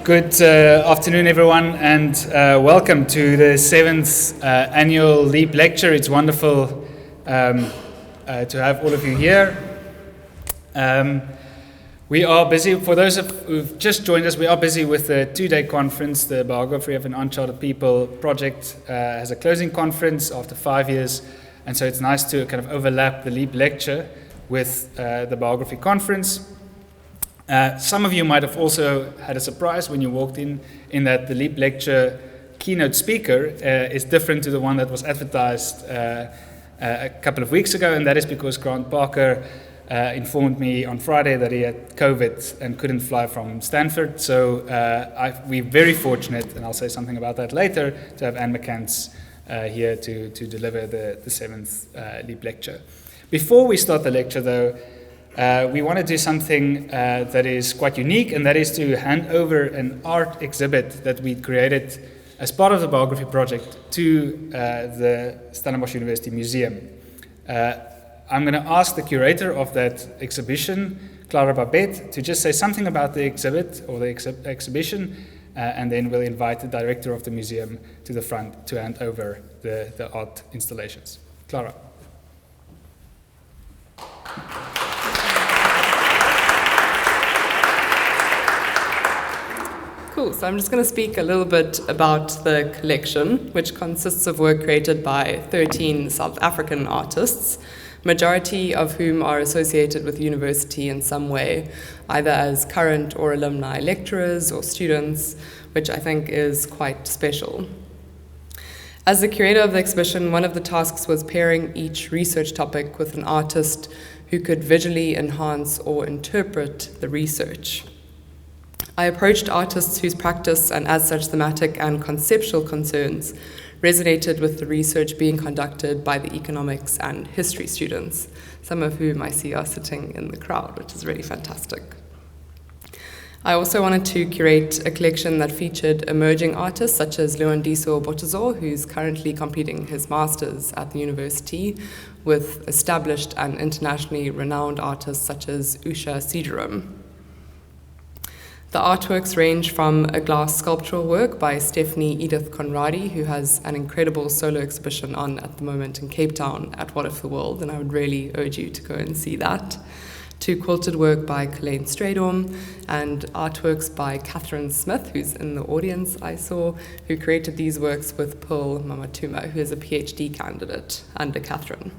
Good afternoon, everyone, and welcome to the 7th annual LEAP lecture. It's wonderful to have all of you here. We are busy, for those who've just joined us, we are busy with the two-day conference. The Biography of an Uncharted People project has a closing conference after 5 years, and so it's nice to kind of overlap the LEAP lecture with the Biography conference. Some of you might have also had a surprise when you walked in that the LEAP lecture keynote speaker is different to the one that was advertised a couple of weeks ago, and that is because Grant Parker informed me on Friday that he had COVID and couldn't fly from Stanford. So we're very fortunate, and I'll say something about that later, to have Anne McCants here to deliver the 7th LEAP lecture. Before we start the lecture, though, we want to do something that is quite unique, and that is to hand over an art exhibit that we created as part of the Biography project to the Stellenbosch University Museum. I'm going to ask the curator of that exhibition, Clara Babette, to just say something about the exhibit or the exhibition, and then we'll invite the director of the museum to the front to hand over the art installations. Clara. Cool, so I'm just going to speak a little bit about the collection, which consists of work created by 13 South African artists, majority of whom are associated with the university in some way, either as current or alumni lecturers or students, which I think is quite special. As the curator of the exhibition, one of the tasks was pairing each research topic with an artist who could visually enhance or interpret the research. I approached artists whose practice and as such thematic and conceptual concerns resonated with the research being conducted by the economics and history students, some of whom I see are sitting in the crowd, which is really fantastic. I also wanted to curate a collection that featured emerging artists such as Leondiso Botazor, who's currently completing his master's at the university, with established and internationally renowned artists such as Usha Sidirum. The artworks range from a glass sculptural work by Stephanie Edith Conradi, who has an incredible solo exhibition on at the moment in Cape Town at What If the World, and I would really urge you to go and see that, to quilted work by Colleen Stradom, and artworks by Catherine Smith, who's in the audience I saw, who created these works with Pearl Mamatuma, who is a PhD candidate under Catherine.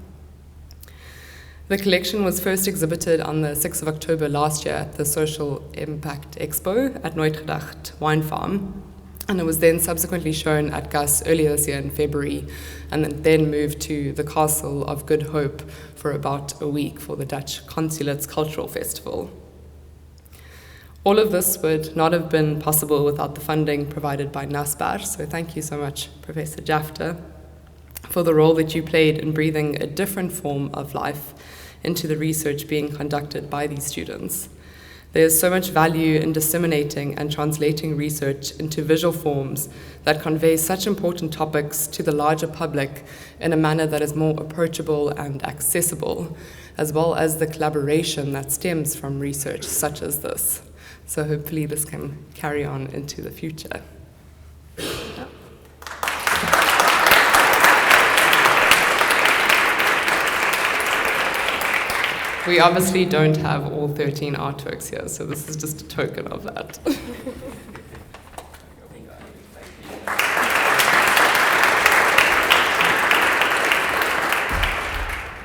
The collection was first exhibited on the 6th of October last year at the Social Impact Expo at Nooitgedacht Wine Farm, and it was then subsequently shown at GUS earlier this year in February, and then moved to the Castle of Good Hope for about a week for the Dutch Consulate's Cultural Festival. All of this would not have been possible without the funding provided by NASPAR, so thank you so much, Professor Jafta, for the role that you played in breathing a different form of life into the research being conducted by these students. There's so much value in disseminating and translating research into visual forms that convey such important topics to the larger public in a manner that is more approachable and accessible, as well as the collaboration that stems from research such as this. So hopefully this can carry on into the future. We obviously don't have all 13 artworks here, so this is just a token of that.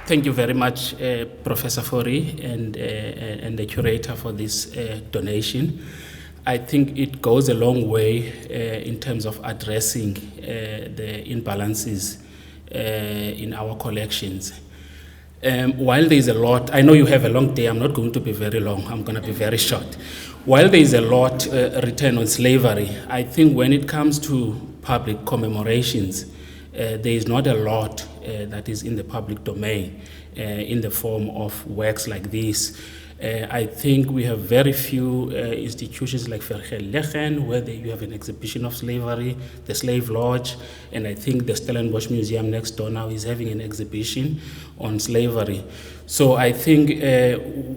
Thank you very much, Professor Fourie and the curator for this donation. I think it goes a long way in terms of addressing the imbalances in our collections. While there is a lot, I know you have a long day, I'm not going to be very long, I'm going to be very short. While there is a lot written on slavery, I think when it comes to public commemorations, there is not a lot that is in the public domain in the form of works like this. I think we have very few institutions like Vergelegen, where you have an exhibition of slavery, the Slave Lodge, and I think the Stellenbosch Museum next door now is having an exhibition on slavery. So I think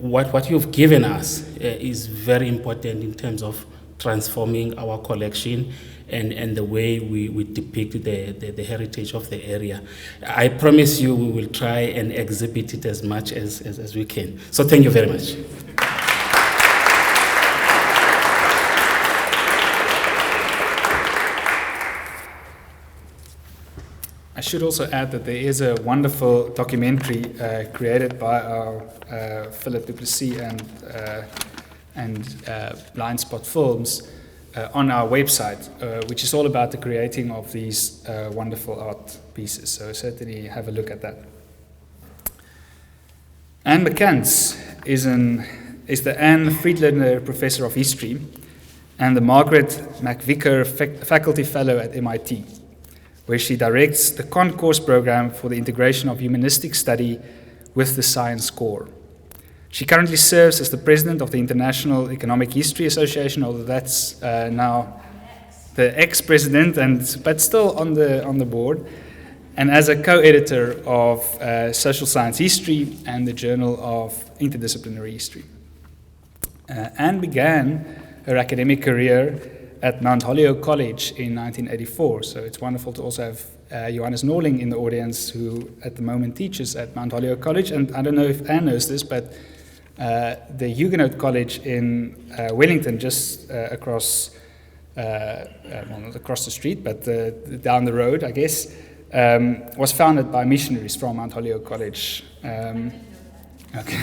what you've given us is very important in terms of transforming our collection and the way we depict the heritage of the area. I promise you we will try and exhibit it as much as we can. So thank you very much. I should also add that there is a wonderful documentary created by our Philip Duplessis and Blind Spot Films on our website, which is all about the creating of these wonderful art pieces. So certainly have a look at that. Anne McCants is the Anne Friedlander Professor of History and the Margaret McVicker Faculty Fellow at MIT, where she directs the concourse program for the integration of humanistic study with the science core. She currently serves as the president of the International Economic History Association, although that's now the ex-president, but still on the board, and as a co-editor of Social Science History and the Journal of Interdisciplinary History. Anne began her academic career at Mount Holyoke College in 1984. So it's wonderful to also have Johannes Norling in the audience, who at the moment teaches at Mount Holyoke College. And I don't know if Anne knows this, but the Huguenot College in Wellington, just across, not across the street, but down the road, I guess, was founded by missionaries from Mount Holyoke College. Okay.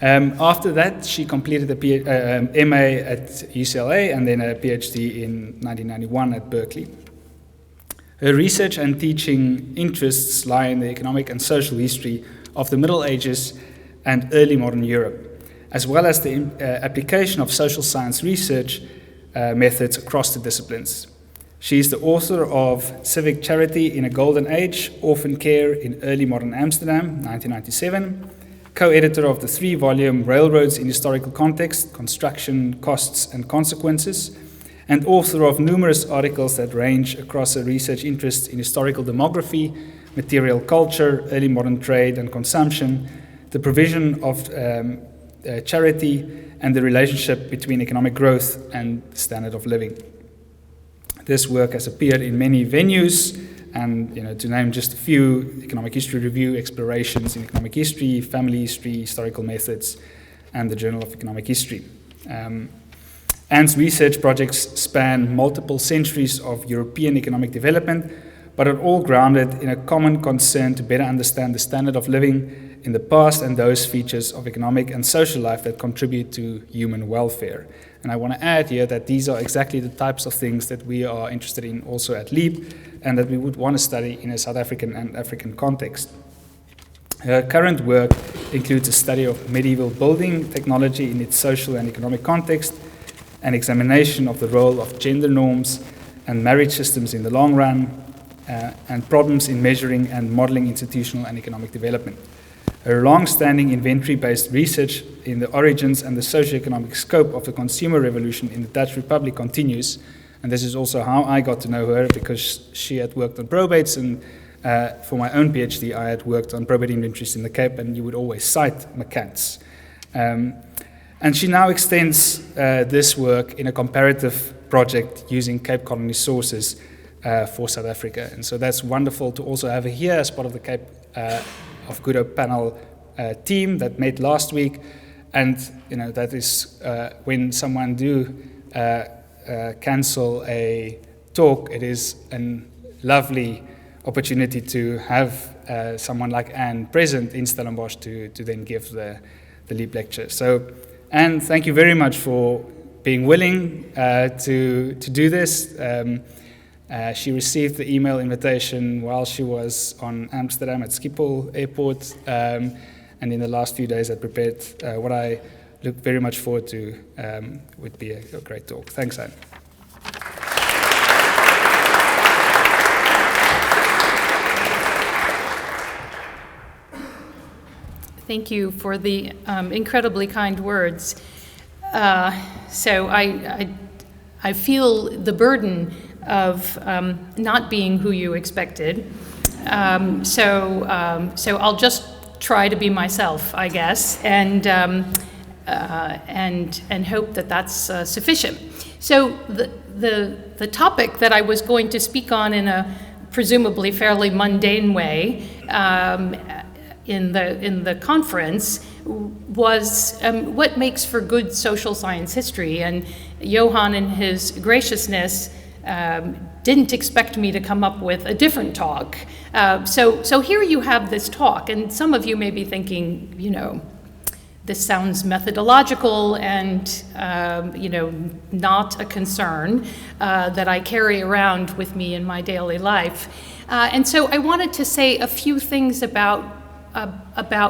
After that, she completed a MA at UCLA and then a PhD in 1991 at Berkeley. Her research and teaching interests lie in the economic and social history of the Middle Ages and early modern Europe, as well as the application of social science research methods across the disciplines. She is the author of Civic Charity in a Golden Age, Orphan Care in Early Modern Amsterdam, 1997, co-editor of the 3-volume Railroads in Historical Context, Construction, Costs and Consequences, and author of numerous articles that range across her research interests in historical demography, material culture, early modern trade and consumption, the provision of charity, and the relationship between economic growth and the standard of living. This work has appeared in many venues, and to name just a few: Economic History Review, Explorations in Economic History, Family History, Historical Methods, and the Journal of Economic History. Anne's research projects span multiple centuries of European economic development, but are all grounded in a common concern to better understand the standard of living in the past and those features of economic and social life that contribute to human welfare. And I want to add here that these are exactly the types of things that we are interested in also at LEAP, and that we would want to study in a South African and African context. Her current work includes a study of medieval building technology in its social and economic context, an examination of the role of gender norms and marriage systems in the long run, and problems in measuring and modeling institutional and economic development. Her long-standing inventory-based research in the origins and the socio-economic scope of the consumer revolution in the Dutch Republic continues, and this is also how I got to know her, because she had worked on probates, and for my own PhD I had worked on probate inventories in the Cape, and you would always cite McCants. And she now extends this work in a comparative project using Cape Colony sources for South Africa. And so that's wonderful to also have her here as part of the Cape of Good Hope panel team that met last week. And that is when someone do cancel a talk, it is a lovely opportunity to have someone like Anne present in Stellenbosch to then give the LEAP lecture. So Anne, thank you very much for being willing to do this. She received the email invitation while she was on Amsterdam at Schiphol Airport, and in the last few days had prepared what I look very much forward to would be a great talk. Thanks, Anne. Thank you for the incredibly kind words. So I feel the burden of not being who you expected. So I'll just try to be myself, I guess. And and hope that that's sufficient. So the topic that I was going to speak on in a presumably fairly mundane way in the conference was what makes for good social science history. And Johan, in his graciousness, didn't expect me to come up with a different talk. So here you have this talk, and some of you may be thinking, this sounds methodological and, not a concern that I carry around with me in my daily life. And so I wanted to say a few things about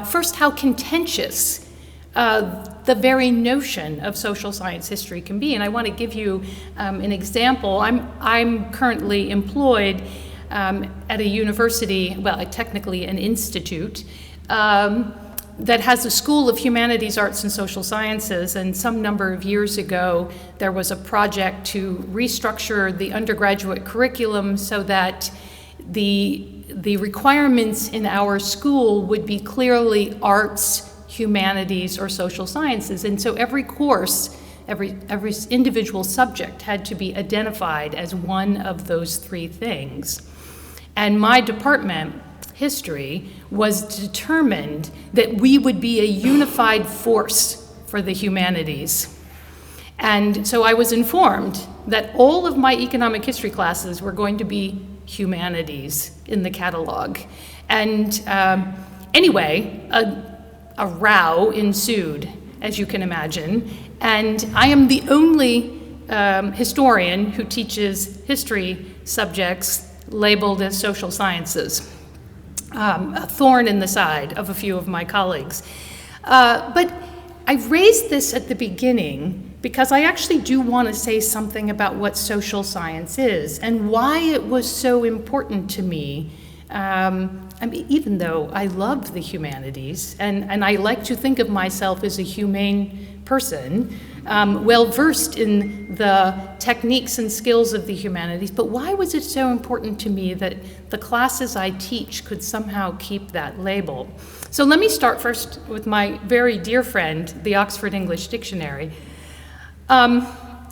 first how contentious the very notion of social science history can be. And I want to give you an example. I'm currently employed at a university, well, technically an institute, that has a School of Humanities, Arts, and Social Sciences. And some number of years ago, there was a project to restructure the undergraduate curriculum so that the requirements in our school would be clearly arts, humanities, or social sciences. And so every course, every individual subject had to be identified as one of those three things. And my department, history, was determined that we would be a unified force for the humanities. And so I was informed that all of my economic history classes were going to be humanities in the catalog. And anyway, a row ensued, as you can imagine, and I am the only historian who teaches history subjects labeled as social sciences. A thorn in the side of a few of my colleagues. But I raised this at the beginning because I actually do want to say something about what social science is and why it was so important to me. Even though I love the humanities and I like to think of myself as a humane person, well-versed in the techniques and skills of the humanities, but why was it so important to me that the classes I teach could somehow keep that label? So let me start first with my very dear friend, the Oxford English Dictionary.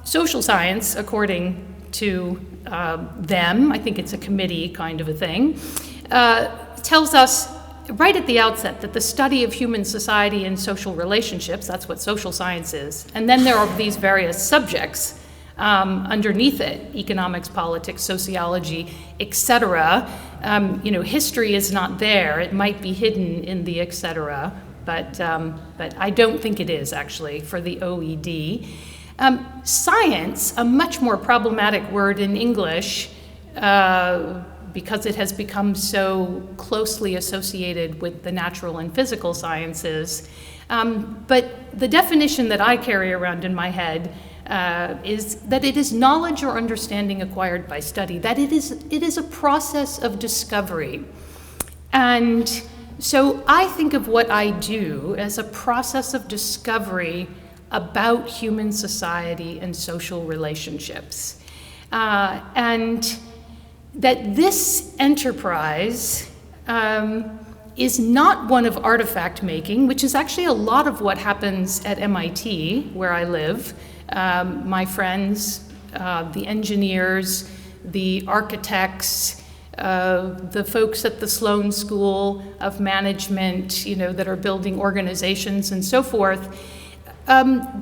Social science, according to them, I think it's a committee kind of a thing, tells us right at the outset that the study of human society and social relationships, that's what social science is, and then there are these various subjects underneath it, economics, politics, sociology, etc. History is not there. It might be hidden in the etc., but I don't think it is actually for the OED. Science, a much more problematic word in English, because it has become so closely associated with the natural and physical sciences. But the definition that I carry around in my head is that it is knowledge or understanding acquired by study, that it is a process of discovery. And so I think of what I do as a process of discovery about human society and social relationships. And that this enterprise is not one of artifact making, which is actually a lot of what happens at MIT, where I live. My friends, the engineers, the architects, the folks at the Sloan School of Management, that are building organizations and so forth,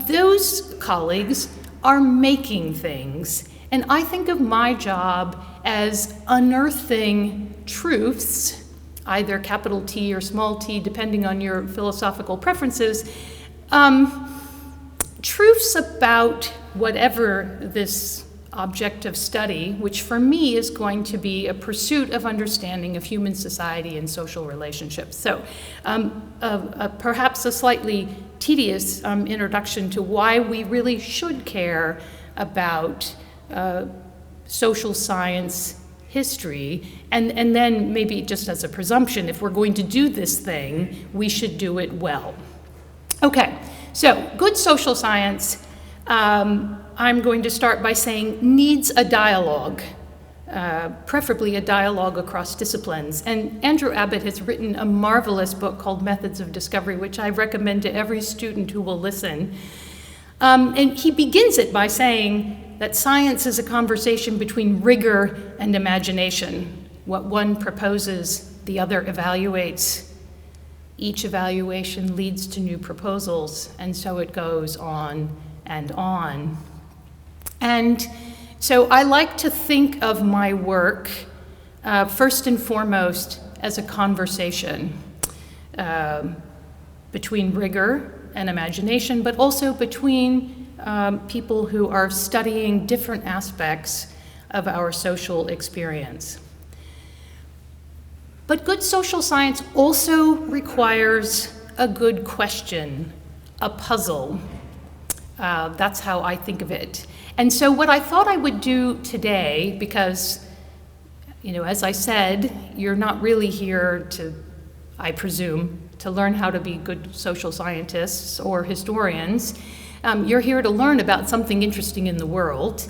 those colleagues are making things. And I think of my job as unearthing truths, either capital T or small t, depending on your philosophical preferences, truths about whatever this object of study, which for me is going to be a pursuit of understanding of human society and social relationships. So perhaps a slightly tedious introduction to why we really should care about social science history, and then maybe just as a presumption, if we're going to do this thing, we should do it well. Okay, so good social science, I'm going to start by saying, needs a dialogue preferably a dialogue across disciplines. And Andrew Abbott has written a marvelous book called Methods of Discovery, which I recommend to every student who will listen. And he begins it by saying that science is a conversation between rigor and imagination. What one proposes, the other evaluates. Each evaluation leads to new proposals, and so it goes on and on. And so I like to think of my work, first and foremost, as a conversation between rigor and imagination, but also between people who are studying different aspects of our social experience. But good social science also requires a good question, a puzzle. That's how I think of it. And so what I thought I would do today, because, as I said, you're not really here to, I presume, to learn how to be good social scientists or historians. You're here to learn about something interesting in the world.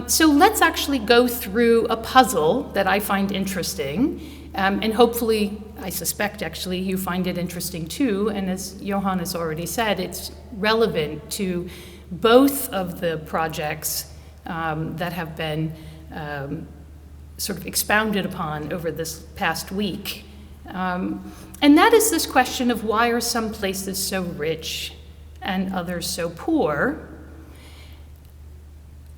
So let's actually go through a puzzle that I find interesting. And hopefully, I suspect actually, you find it interesting too. And as Johan has already said, it's relevant to both of the projects that have been sort of expounded upon over this past week. And that is this question of why are some places so rich and others so poor?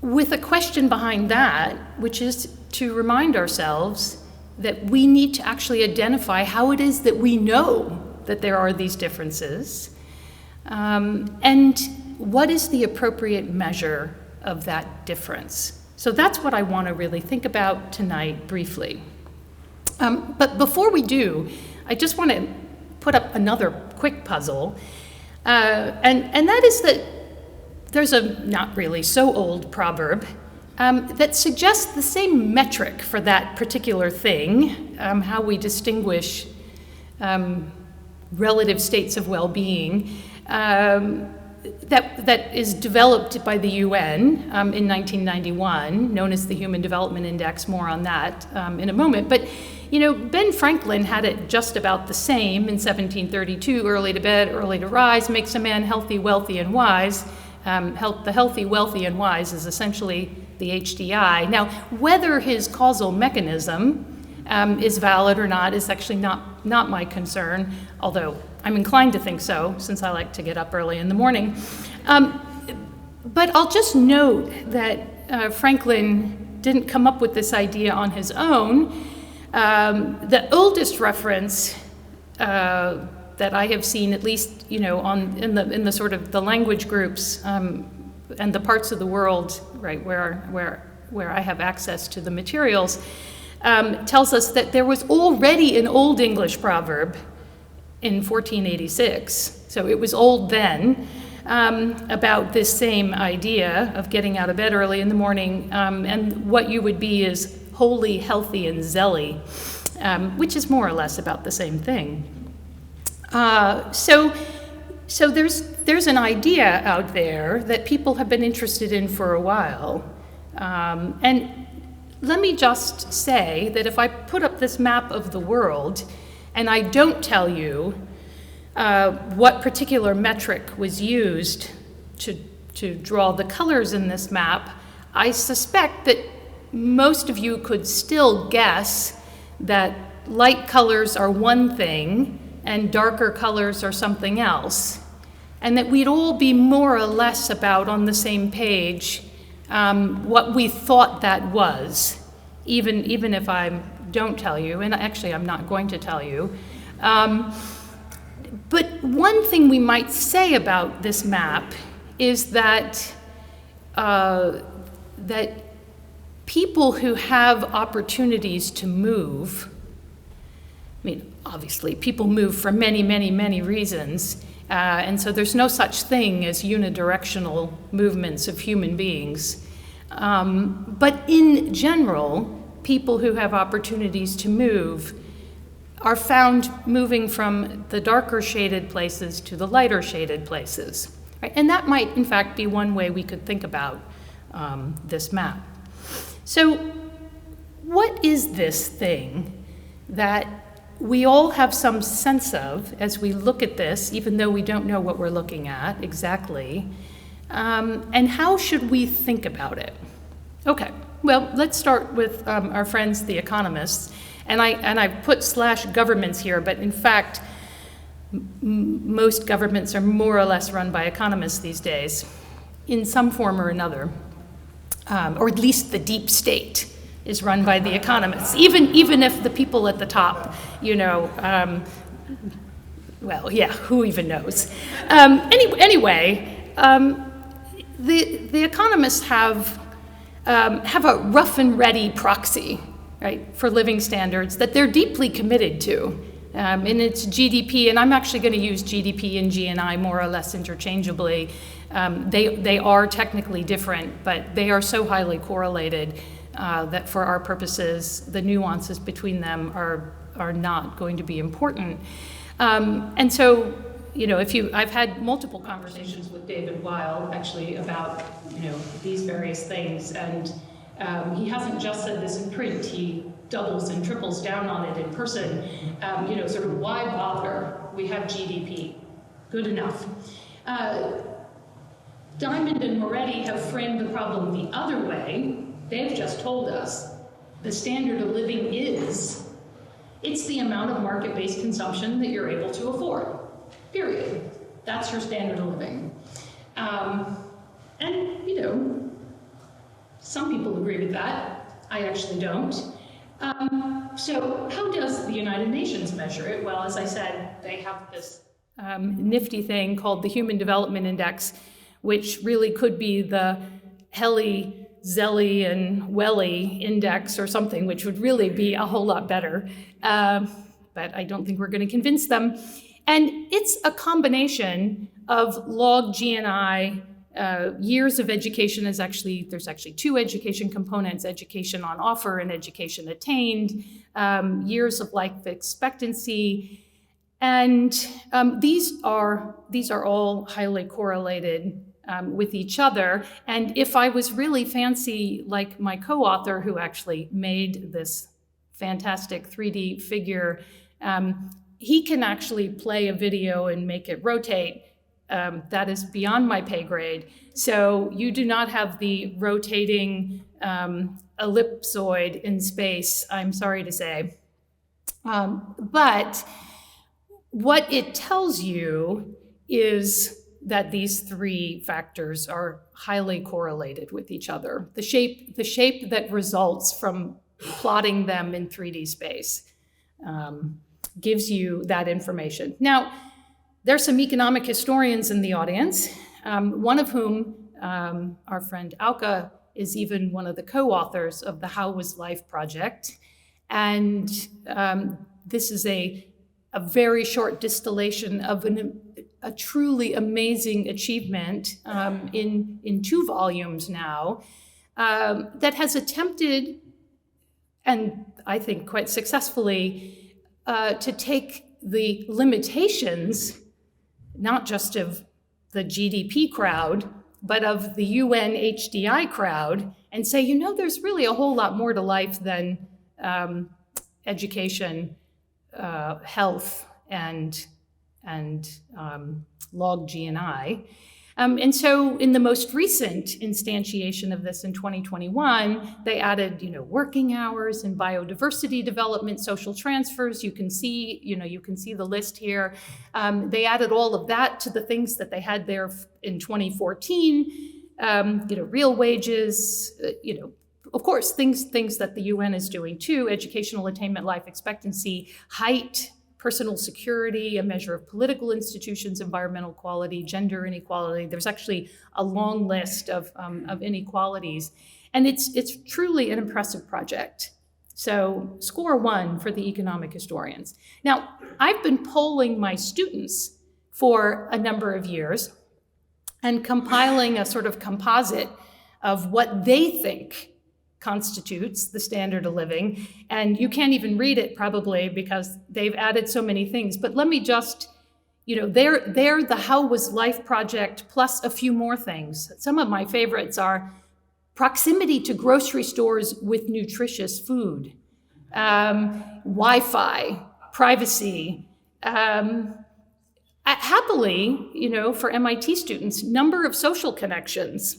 With a question behind that, which is to remind ourselves that we need to actually identify how it is that we know that there are these differences, and what is the appropriate measure of that difference. So that's what I want to really think about tonight briefly. But before we do, I just want to put up another quick puzzle, and that is that there's a not really so old proverb that suggests the same metric for that particular thing, how we distinguish relative states of well-being, that is developed by the UN in 1991, known as the Human Development Index. More on that in a moment. But Ben Franklin had it just about the same in 1732, early to bed, early to rise, makes a man healthy, wealthy, and wise. The healthy, wealthy, and wise is essentially the HDI. Now, whether his causal mechanism is valid or not is actually not my concern, although I'm inclined to think so, since I like to get up early in the morning. But I'll just note that Franklin didn't come up with this idea on his own. The oldest reference that I have seen, at least in the sort of the language groups and the parts of the world, right, where I have access to the materials, tells us that there was already an Old English proverb in 1486, so it was old then, about this same idea of getting out of bed early in the morning, and what you would be is holy, healthy, and zealous, which is more or less about the same thing. So there's an idea out there that people have been interested in for a while, and let me just say that if I put up this map of the world and I don't tell you what particular metric was used to draw the colors in this map, I suspect that most of you could still guess that light colors are one thing and darker colors are something else, and that we'd all be more or less about on the same page what we thought that was, even if I don't tell you, and actually I'm not going to tell you. But one thing we might say about this map is that that people who have opportunities to move, I mean, obviously, people move for many, many, many reasons, and so there's no such thing as unidirectional movements of human beings. But in general, people who have opportunities to move are found moving from the darker shaded places to the lighter shaded places. Right? And that might, in fact, be one way we could think about this map. So what is this thing that we all have some sense of as we look at this, even though we don't know what we're looking at exactly, and how should we think about it? Okay, well, let's start with our friends, the economists, and I've put /governments here, but in fact, most governments are more or less run by economists these days, in some form or another, or at least the deep state is run by the economists, even if the people at the top, well, yeah, who even knows? Anyway, the economists have a rough and ready proxy, right, for living standards that they're deeply committed to. And it's GDP, and I'm actually going to use GDP and GNI more or less interchangeably. They are technically different, but they are so highly correlated that for our purposes, the nuances between them are not going to be important. And so, I've had multiple conversations with David Weil actually about, these various things, and he hasn't just said this in print, he doubles and triples down on it in person. Sort of why bother? We have GDP, good enough. Diamond and Moretti have framed the problem the other way. They've just told us the standard of living it's the amount of market-based consumption that you're able to afford, period. That's your standard of living. Some people agree with that. I actually don't. So how does the United Nations measure it? Well, as I said, they have this nifty thing called the Human Development Index, which really could be the Helly, Zelly, and Welly index or something, which would really be a whole lot better. But I don't think we're going to convince them. And it's a combination of log GNI, years of education there's actually two education components, education on offer and education attained, years of life expectancy. And these are all highly correlated with each other. And if I was really fancy, like my co-author who actually made this fantastic 3D figure, he can actually play a video and make it rotate. That is beyond my pay grade. So you do not have the rotating ellipsoid in space, I'm sorry to say. But what it tells you is that these three factors are highly correlated with each other. The shape that results from plotting them in 3D space gives you that information. Now, there's some economic historians in the audience, one of whom, our friend Auke, is even one of the co-authors of the How Was Life project. And this is a very short distillation of a truly amazing achievement in 2 volumes now that has attempted, and I think quite successfully, to take the limitations, not just of the GDP crowd, but of the UN HDI crowd, and say, there's really a whole lot more to life than education, health, and log GNI. And so in the most recent instantiation of this in 2021, they added, working hours and biodiversity development, social transfers. You can see the list here. They added all of that to the things that they had there in 2014. Real wages, of course, things that the UN is doing too: educational attainment, life expectancy, height, personal security, a measure of political institutions, environmental quality, gender inequality. There's actually a long list of inequalities. And it's truly an impressive project. So score 1 for the economic historians. Now, I've been polling my students for a number of years and compiling a sort of composite of what they think constitutes the standard of living. And you can't even read it probably because they've added so many things. But let me just, they're the How Was Life project plus a few more things. Some of my favorites are proximity to grocery stores with nutritious food, Wi-Fi, privacy. Happily, for MIT students, number of social connections.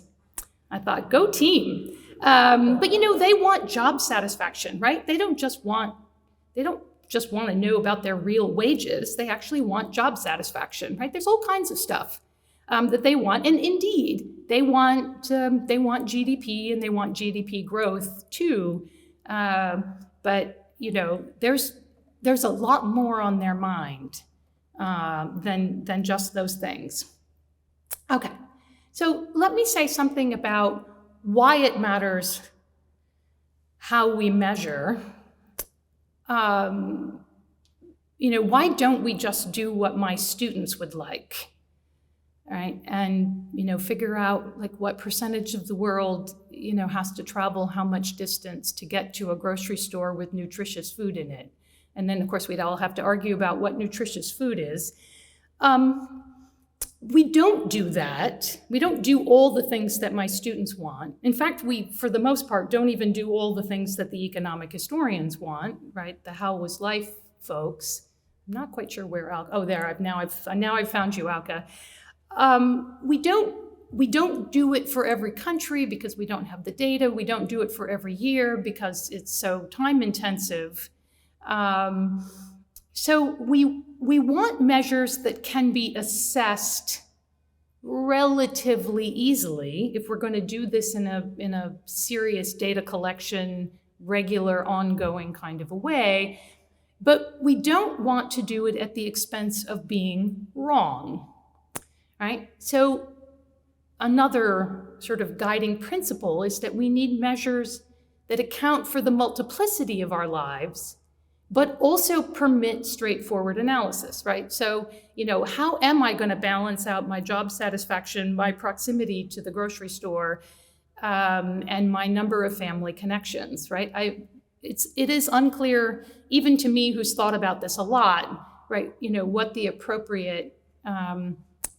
I thought, go team. But they want job satisfaction, right? They don't just want to know about their real wages. They actually want job satisfaction, right? There's all kinds of stuff that they want, and indeed, they want GDP and they want GDP growth too. But there's a lot more on their mind than just those things. Okay, so let me say something about why it matters how we measure. Why don't we just do what my students would like, right? And, figure out like what percentage of the world, has to travel how much distance to get to a grocery store with nutritious food in it. And then, of course, we'd all have to argue about what nutritious food is. We don't do that. We don't do all the things that my students want. In fact, we, for the most part, don't even do all the things that the economic historians want, right? The How Was Life folks. I'm not quite sure where Alka. Oh, there. I've found you, Alka. We don't do it for every country because we don't have the data. We don't do it for every year because it's so time intensive. So we want measures that can be assessed relatively easily if we're going to do this in a serious data collection, regular, ongoing kind of a way. But we don't want to do it at the expense of being wrong, right? So another sort of guiding principle is that we need measures that account for the multiplicity of our lives, but also permit straightforward analysis, right? So, how am I going to balance out my job satisfaction, my proximity to the grocery store, and my number of family connections, right? It is unclear, even to me who's thought about this a lot, right? What the appropriate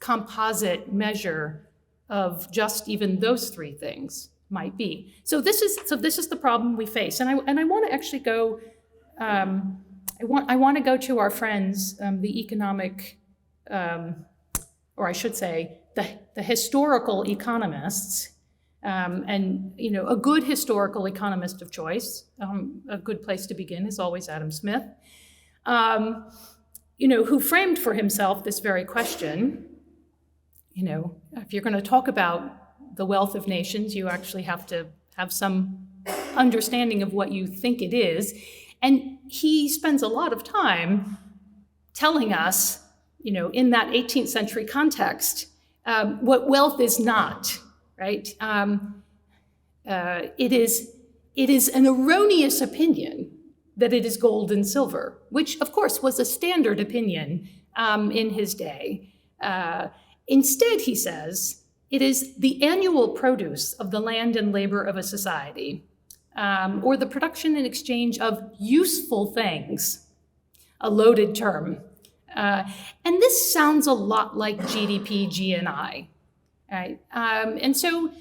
composite measure of just even those three things might be. So this is the problem we face, and I want to actually go. I want to go to our friends, the economic, or I should say, the historical economists, and a good historical economist of choice. A good place to begin is always Adam Smith, who framed for himself this very question. If you're going to talk about the wealth of nations, you actually have to have some understanding of what you think it is. And he spends a lot of time telling us, in that 18th century context, what wealth is not, right? It is an erroneous opinion that it is gold and silver, which, of course, was a standard opinion in his day. Instead, he says, it is the annual produce of the land and labor of a society, or the production and exchange of useful things, a loaded term. And this sounds a lot like GDP, GNI, right? And so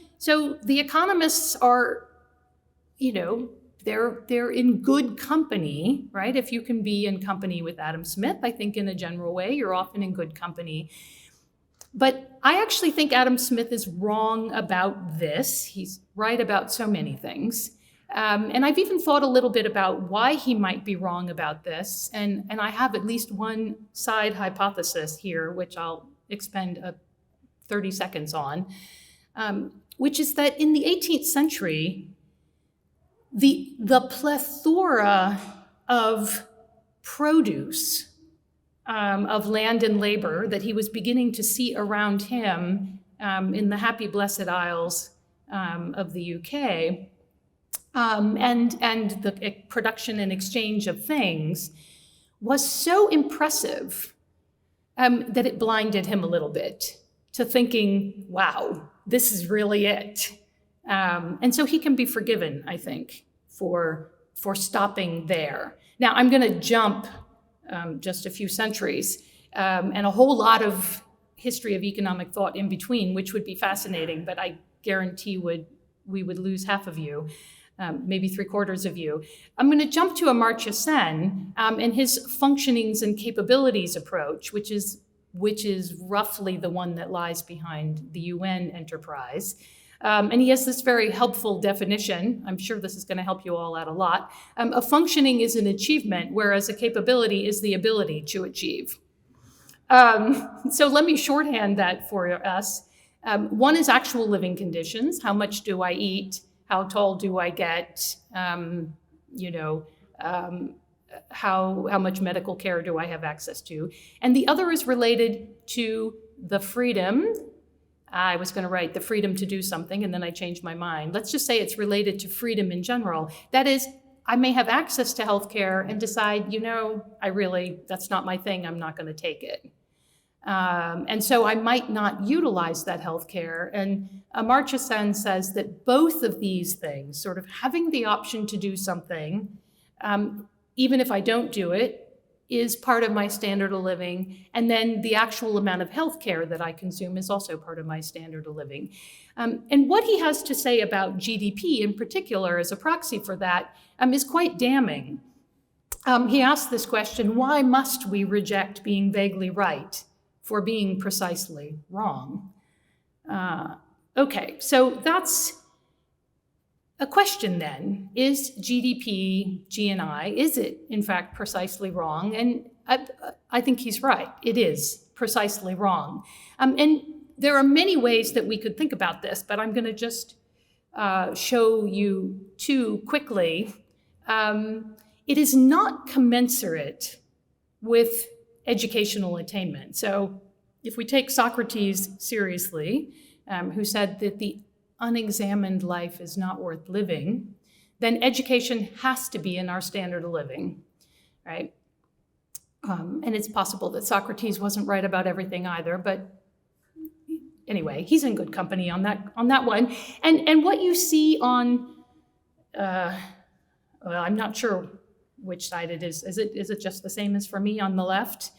the economists are, they're in good company, right? If you can be in company with Adam Smith, I think in a general way, you're often in good company. But I actually think Adam Smith is wrong about this. He's right about so many things. And I've even thought a little bit about why he might be wrong about this. And I have at least one side hypothesis here, which I'll expend 30 seconds on, which is that in the 18th century, the plethora of produce, of land and labor that he was beginning to see around him in the happy, blessed Isles of the UK, and the production and exchange of things was so impressive that it blinded him a little bit to thinking, wow, this is really it. And so he can be forgiven, I think, for stopping there. Now, I'm going to jump just a few centuries and a whole lot of history of economic thought in between, which would be fascinating, but I guarantee would we would lose half of you, maybe 3/4 of you. I'm going to jump to Amartya Sen and his functionings and capabilities approach, which is roughly the one that lies behind the UN enterprise. And he has this very helpful definition. I'm sure this is going to help you all out a lot. A functioning is an achievement, whereas a capability is the ability to achieve. So let me shorthand that for us. One is actual living conditions. How much do I eat? How tall do I get? How much medical care do I have access to? And the other is related to the freedom. I was going to write the freedom to do something, and then I changed my mind. Let's just say it's related to freedom in general. That is, I may have access to healthcare and decide, that's not my thing. I'm not going to take it. And so I might not utilize that healthcare. And Amartya Sen says that both of these things, sort of having the option to do something, even if I don't do it, is part of my standard of living. And then the actual amount of healthcare that I consume is also part of my standard of living. And what he has to say about GDP in particular as a proxy for that is quite damning. He asks this question: why must we reject being vaguely right for being precisely wrong? Okay, so that's a question then. Is GDP, GNI, is it in fact precisely wrong? And I think he's right. It is precisely wrong. And there are many ways that we could think about this, but I'm going to just show you two quickly. It is not commensurate with educational attainment. So if we take Socrates seriously, who said that the unexamined life is not worth living, then education has to be in our standard of living, right? And it's possible that Socrates wasn't right about everything either, but anyway, he's in good company on that one. And what you see on, I'm not sure which side it is. Is it just the same as for me on the left?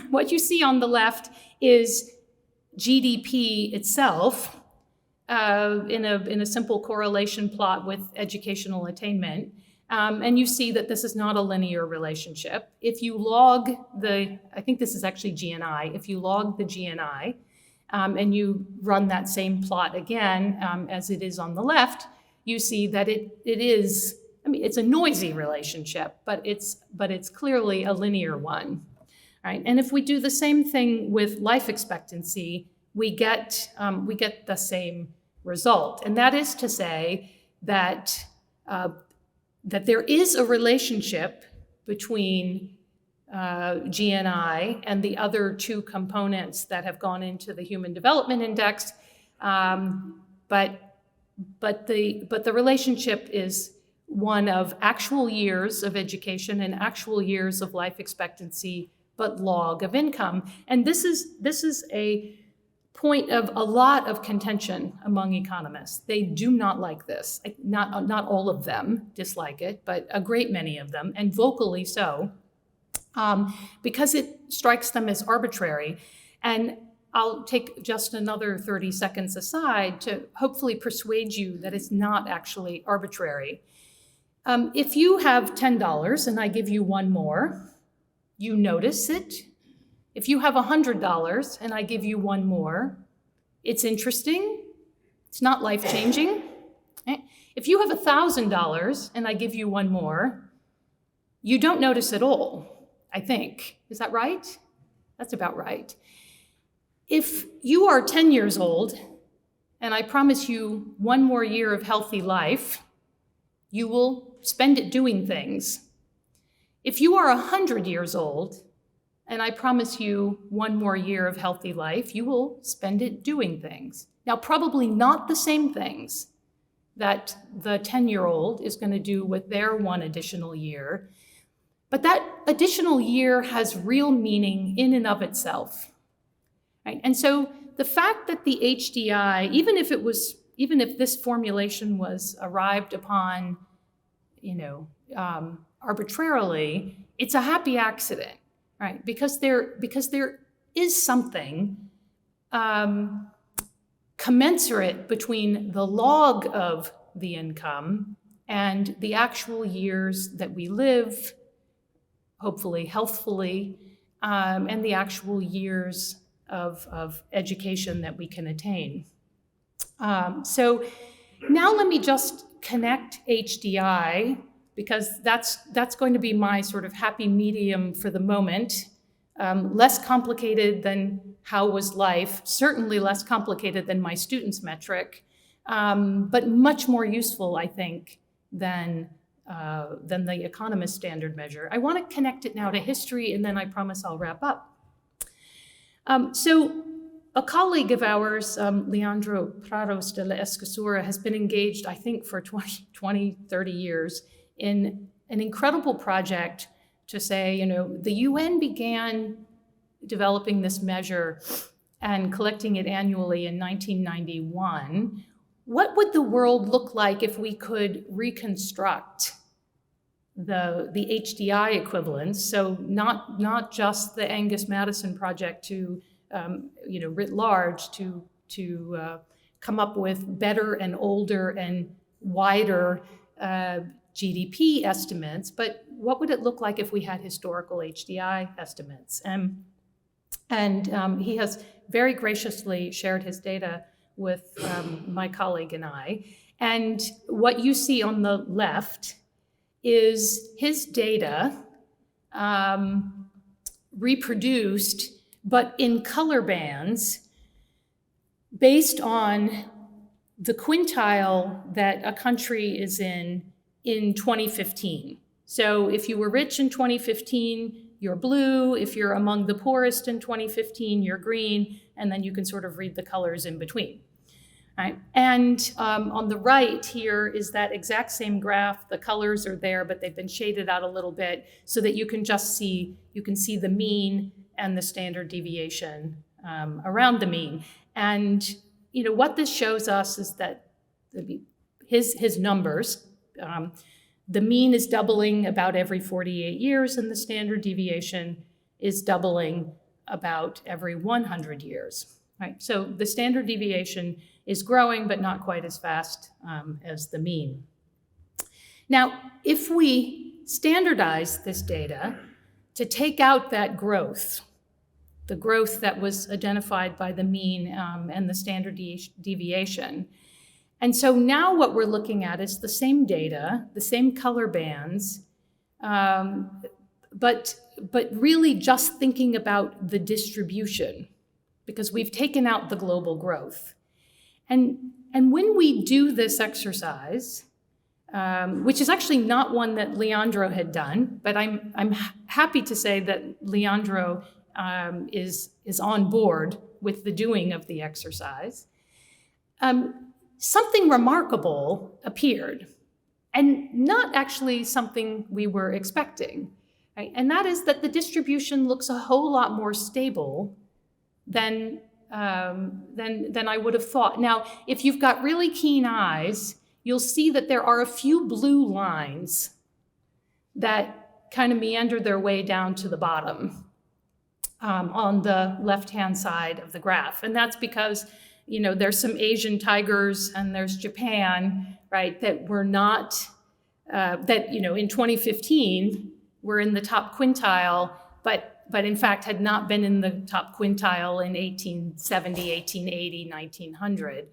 What you see on the left is GDP itself in a simple correlation plot with educational attainment. And you see that this is not a linear relationship. If you log I think this is actually GNI, if you log the GNI and you run that same plot again as it is on the left, you see that it is, it's a noisy relationship, but it's clearly a linear one, right? And if we do the same thing with life expectancy, we get the same result, and that is to say that there is a relationship between GNI and the other two components that have gone into the Human Development Index, but the relationship is one of actual years of education and actual years of life expectancy, but log of income. And this is a point of a lot of contention among economists. They do not like this. Not all of them dislike it, but a great many of them, and vocally so, because it strikes them as arbitrary. And I'll take just another 30 seconds aside to hopefully persuade you that it's not actually arbitrary. If you have $10 and I give you one more, you notice it. If you have $100 and I give you one more, it's interesting. It's not life-changing. If you have $1,000 and I give you one more, you don't notice at all, I think. Is that right? That's about right. If you are 10 years old and I promise you one more year of healthy life, you will spend it doing things. If you are 100 years old and I promise you one more year of healthy life, you will spend it doing things. Now, probably not the same things that the 10-year-old is going to do with their one additional year, but that additional year has real meaning in and of itself, right? And so the fact that the HDI, even if this formulation was arrived upon, arbitrarily, it's a happy accident, right? Because there is something commensurate between the log of the income and the actual years that we live, hopefully healthfully, and the actual years of education that we can attain. So now let me just connect HDI, because that's going to be my sort of happy medium for the moment. Less complicated than how was life, certainly less complicated than my students' metric, but much more useful, I think, than the Economist standard measure. I want to connect it now to history, and then I promise I'll wrap up. So a colleague of ours, Leandro Prados de la Escosura, has been engaged, I think, for 20, 30 years in an incredible project to say, the UN began developing this measure and collecting it annually in 1991. What would the world look like if we could reconstruct the HDI equivalents? So not just the Angus Madison project to writ large to come up with better and older and wider GDP estimates, but what would it look like if we had historical HDI estimates? And he has very graciously shared his data with my colleague and I. And what you see on the left is his data reproduced, but in color bands based on the quintile that a country is in 2015. So if you were rich in 2015, you're blue. If you're among the poorest in 2015, you're green. And then you can sort of read the colors in between. Right? And on the right here is that exact same graph. The colors are there, but they've been shaded out a little bit so that you can see the mean and the standard deviation around the mean. And what this shows us is that his numbers, the mean is doubling about every 48 years, and the standard deviation is doubling about every 100 years. Right? So the standard deviation is growing, but not quite as fast as the mean. Now, if we standardize this data to take out that growth, the growth that was identified by the mean and the standard deviation, and so now what we're looking at is the same data, the same color bands, but really just thinking about the distribution, because we've taken out the global growth. And when we do this exercise, which is actually not one that Leandro had done, but I'm happy to say that Leandro is on board with the doing of the exercise. Something remarkable appeared, and not actually something we were expecting, right? And that is that the distribution looks a whole lot more stable than I would have thought. Now, if you've got really keen eyes, you'll see that there are a few blue lines that kind of meander their way down to the bottom on the left-hand side of the graph. And that's because there's some Asian tigers and there's Japan, right, that were not, in 2015 were in the top quintile, but in fact had not been in the top quintile in 1870, 1880, 1900.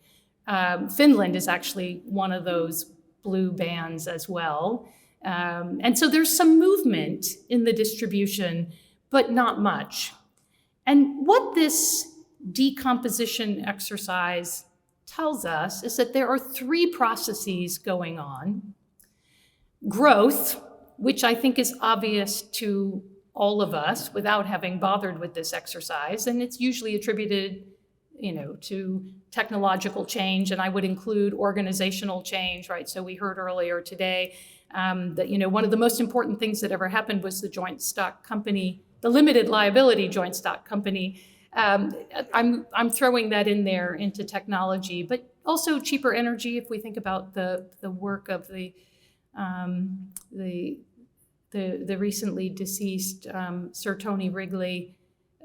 Finland is actually one of those blue bands as well. And so there's some movement in the distribution, but not much. And what this decomposition exercise tells us is that there are three processes going on. Growth, which I think is obvious to all of us without having bothered with this exercise, and it's usually attributed, to technological change, and I would include organizational change, right? So we heard earlier today that, one of the most important things that ever happened was the joint stock company, the limited liability joint stock company. I'm throwing that in there into technology, but also cheaper energy. If we think about the work of the recently deceased Sir Tony Wrigley,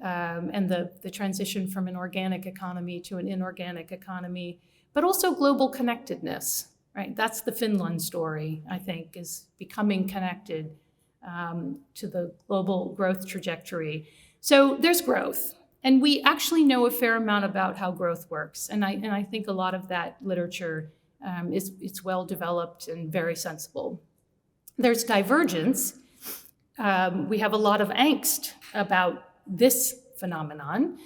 and the transition from an organic economy to an inorganic economy, but also global connectedness, right? That's the Finland story, I think, is becoming connected to the global growth trajectory. So there's growth. And we actually know a fair amount about how growth works. And I think a lot of that literature it's well developed and very sensible. There's divergence. We have a lot of angst about this phenomenon.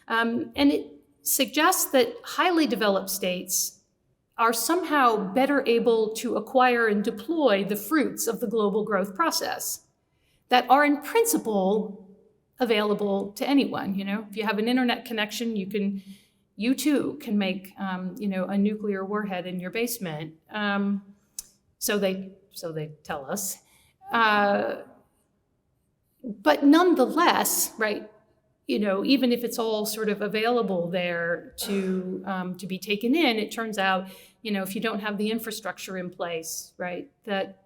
And it suggests that highly developed states are somehow better able to acquire and deploy the fruits of the global growth process that are in principle available to anyone. If you have an internet connection, you too can make a nuclear warhead in your basement. So they tell us. But nonetheless, right, even if it's all sort of available there to be taken in, it turns out, if you don't have the infrastructure in place, right, that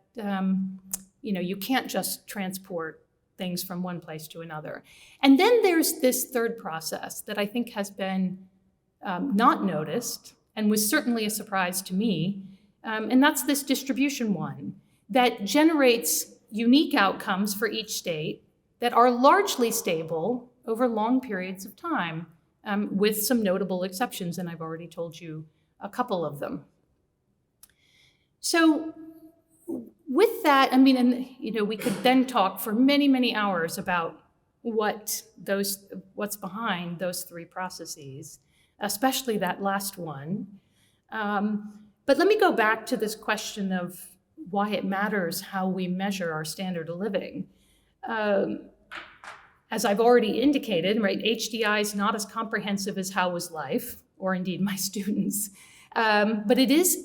you can't just transport things from one place to another. And then there's this third process that I think has been not noticed and was certainly a surprise to me, and that's this distribution one that generates unique outcomes for each state that are largely stable over long periods of time, with some notable exceptions, and I've already told you a couple of them. So with that, we could then talk for many, many hours about what's behind those three processes, especially that last one. But let me go back to this question of why it matters how we measure our standard of living. As I've already indicated, right, HDI is not as comprehensive as How Was Life, or indeed my students, but it is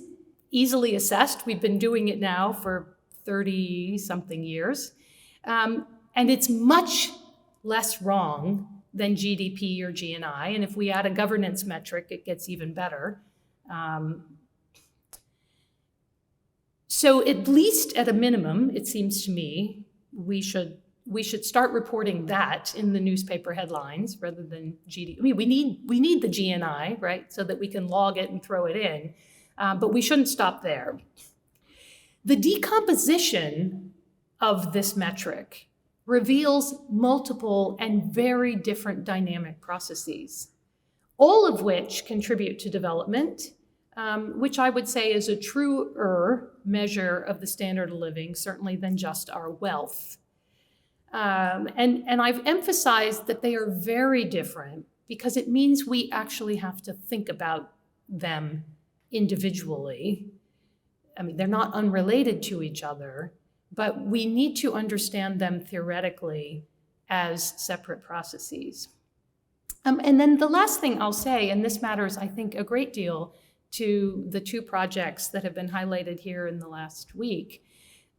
easily assessed. We've been doing it now for 30-something years, and it's much less wrong than GDP or GNI, and if we add a governance metric, it gets even better. So at least at a minimum, it seems to me, we should start reporting that in the newspaper headlines rather than GDP. We need the GNI, right, so that we can log it and throw it in, but we shouldn't stop there. The decomposition of this metric reveals multiple and very different dynamic processes, all of which contribute to development, which I would say is a truer measure of the standard of living, certainly than just our wealth. And I've emphasized that they are very different because it means we actually have to think about them individually. They're not unrelated to each other, but we need to understand them theoretically as separate processes. And then the last thing I'll say, and this matters, I think, a great deal to the two projects that have been highlighted here in the last week,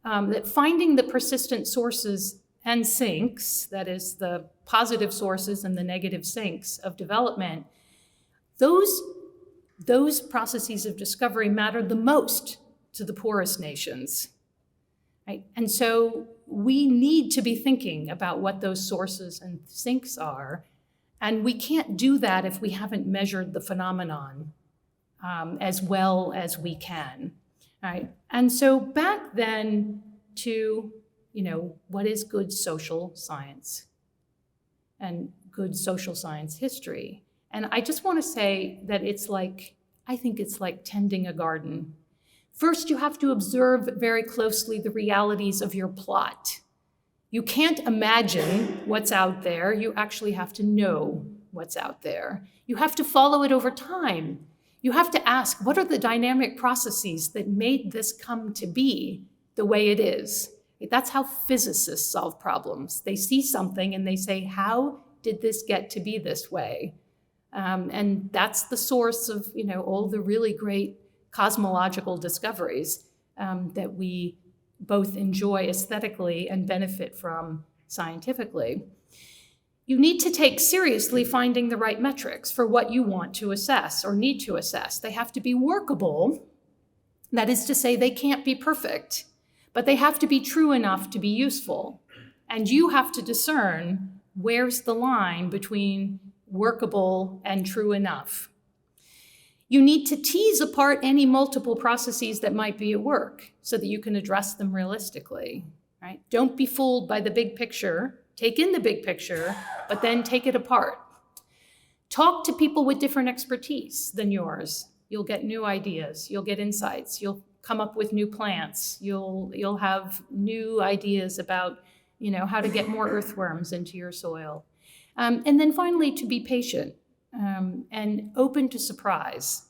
that finding the persistent sources and sinks, that is the positive sources and the negative sinks of development, those processes of discovery matter the most to the poorest nations, right? And so we need to be thinking about what those sources and sinks are, and we can't do that if we haven't measured the phenomenon as well as we can, right? And so back then to, what is good social science and good social science history? And I just want to say that I think it's like tending a garden. First, you have to observe very closely the realities of your plot. You can't imagine what's out there. You actually have to know what's out there. You have to follow it over time. You have to ask, what are the dynamic processes that made this come to be the way it is? That's how physicists solve problems. They see something and they say, how did this get to be this way? And that's the source of, all the really great cosmological discoveries that we both enjoy aesthetically and benefit from scientifically. You need to take seriously finding the right metrics for what you want to assess or need to assess. They have to be workable. That is to say, they can't be perfect, but they have to be true enough to be useful. And you have to discern Where's the line between workable and true enough? You need to tease apart any multiple processes that might be at work so that you can address them realistically, right? Don't be fooled by the big picture. Take in the big picture, but then take it apart. Talk to people with different expertise than yours. You'll get new ideas, you'll get insights, you'll come up with new plants, you'll have new ideas about, how to get more earthworms into your soil. And then finally, to be patient and open to surprise.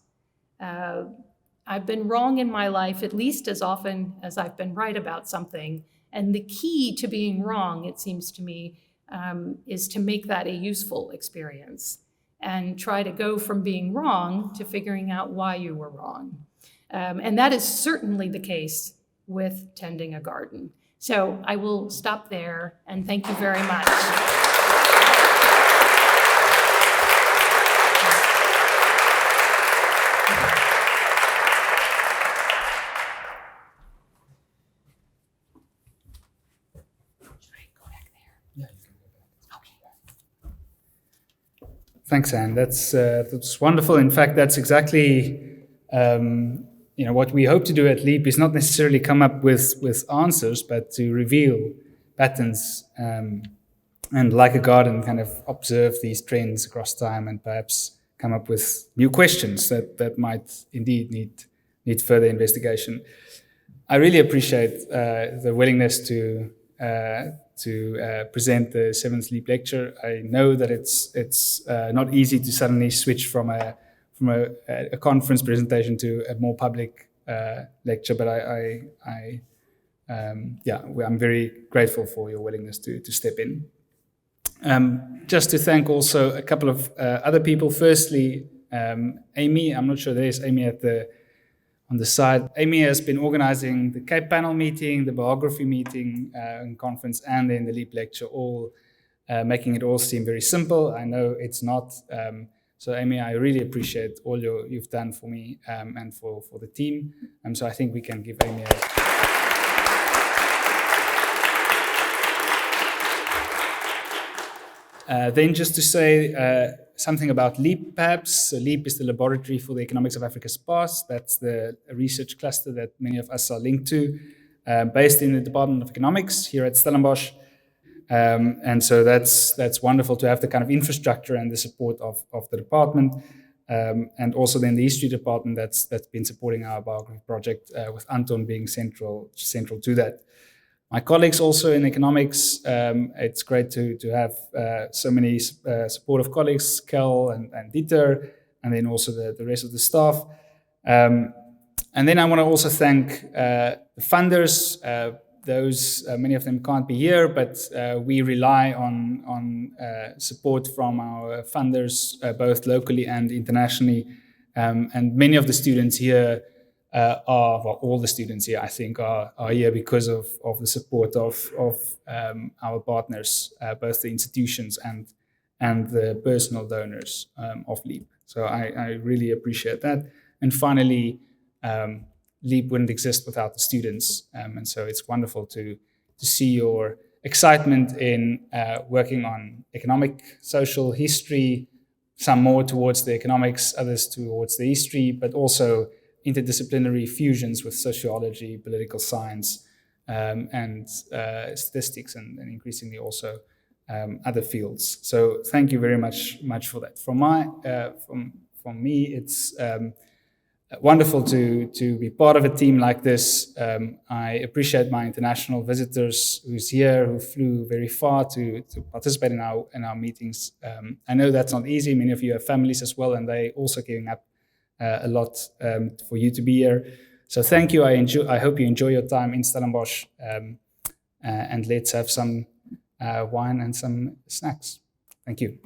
I've been wrong in my life at least as often as I've been right about something. And the key to being wrong, it seems to me, is to make that a useful experience and try to go from being wrong to figuring out why you were wrong. And that is certainly the case with tending a garden. So I will stop there and thank you very much. Thanks, Anne. That's wonderful. In fact, that's exactly what we hope to do at LEAP is not necessarily come up with answers, but to reveal patterns and, like a garden, kind of observe these trends across time and perhaps come up with new questions that might indeed need further investigation. I really appreciate the willingness to present the 7th LEAP lecture. I know that it's not easy to suddenly switch from a conference presentation to a more public lecture, but I'm very grateful for your willingness to step in. Just to thank also a couple of other people. Firstly, Amy. I'm not sure there's Amy on the side. Amy has been organizing the Cape panel meeting, the biography meeting and conference, and then the LEAP lecture, all making it all seem very simple. I know it's not. So Amy, I really appreciate all you've done for me and for the team. So I think we can give Amy then just to say something about LEAP, perhaps. So LEAP is the Laboratory for the Economics of Africa's Past. That's the research cluster that many of us are linked to, based in the Department of Economics here at Stellenbosch. And so that's wonderful to have the kind of infrastructure and the support of the department. And also then the history department that's been supporting our biography project, with Anton being central to that. My colleagues also in economics, it's great to have so many supportive colleagues, Kel and Dieter, and then also the rest of the staff. And then I want to also thank the funders. Those many of them can't be here, but we rely on support from our funders, both locally and internationally. And many of the students here all the students here, I think, are here because of the support of our partners, both the institutions and the personal donors of LEAP. So I really appreciate that. And finally, LEAP wouldn't exist without the students. And so it's wonderful to see your excitement in working on economic, social, history, some more towards the economics, others towards the history, but also interdisciplinary fusions with sociology, political science, and statistics, and increasingly also other fields. So thank you very much for that. From me, it's wonderful to be part of a team like this. I appreciate my international visitors who's here, who flew very far to participate in our meetings. I know that's not easy. Many of you have families as well, and they also giving up a lot for you to be here. So thank you. I hope you enjoy your time in Stellenbosch, and let's have some wine and some snacks. Thank you.